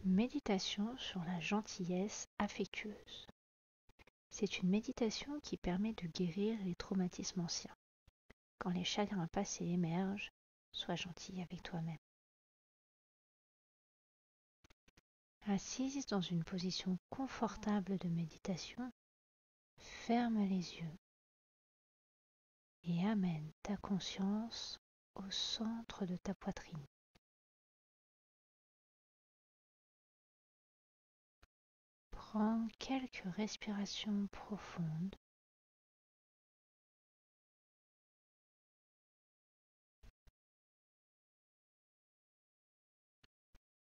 Méditation sur la gentillesse affectueuse. C'est une méditation qui permet de guérir les traumatismes anciens. Quand les chagrins passés émergent, sois gentil avec toi-même. Assise dans une position confortable de méditation, ferme les yeux et amène ta conscience au centre de ta poitrine. Prends quelques respirations profondes.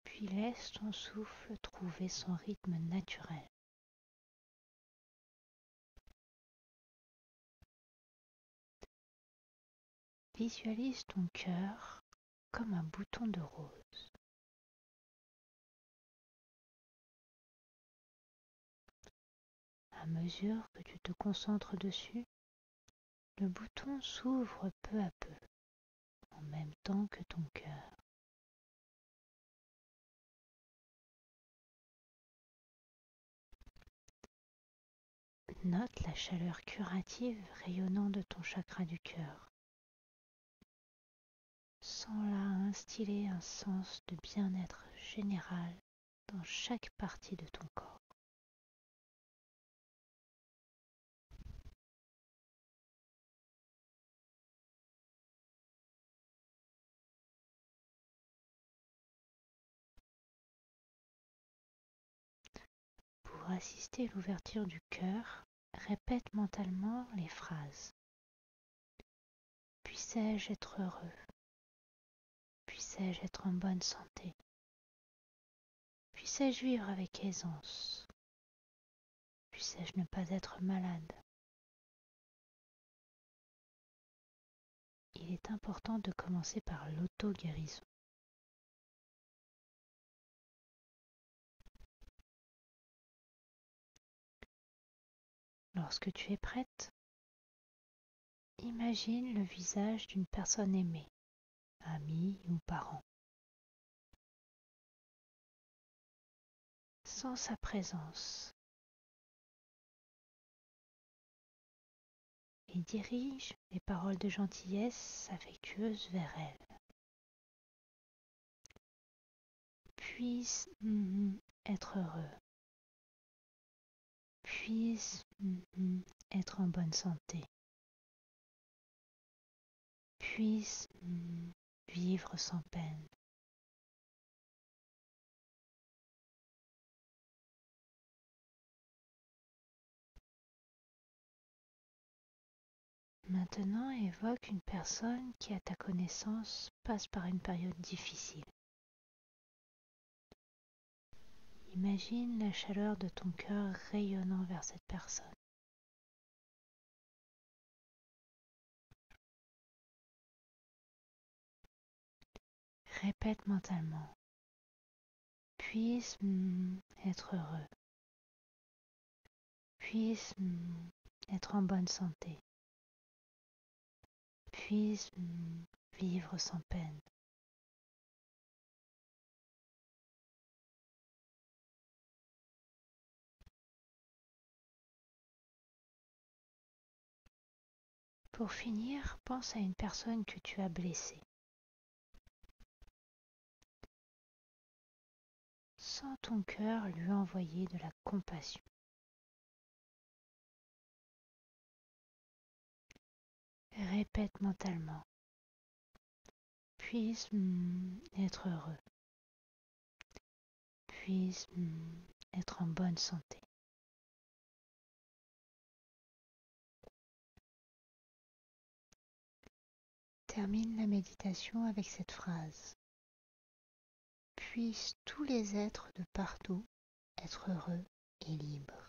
Puis laisse ton souffle trouver son rythme naturel. Visualise ton cœur comme un bouton de rose. À mesure que tu te concentres dessus, le bouton s'ouvre peu à peu, en même temps que ton cœur. Note la chaleur curative rayonnant de ton chakra du cœur. Sens-la instiller un sens de bien-être général dans chaque partie de ton corps. Pour assister à l'ouverture du cœur, répète mentalement les phrases. Puissais-je être heureux? Puissais-je être en bonne santé? Puissais-je vivre avec aisance? Puissais-je ne pas être malade? Il est important de commencer par l'auto-guérison. Lorsque tu es prête, imagine le visage d'une personne aimée, amie ou parent. Sens sa présence et dirige les paroles de gentillesse affectueuse vers elle. Puisse être heureux. Puisse être en bonne santé. Puisse vivre sans peine. Maintenant, évoque une personne qui, à ta connaissance, passe par une période difficile. Imagine la chaleur de ton cœur rayonnant vers cette personne. Répète mentalement. Puisse être heureux. Puisse être en bonne santé. Puisse vivre sans peine. Pour finir, pense à une personne que tu as blessée. Sens ton cœur lui envoyer de la compassion. Répète mentalement. Puisse être heureux. Puisse être en bonne santé. Termine la méditation avec cette phrase. Puissent tous les êtres de partout être heureux et libres.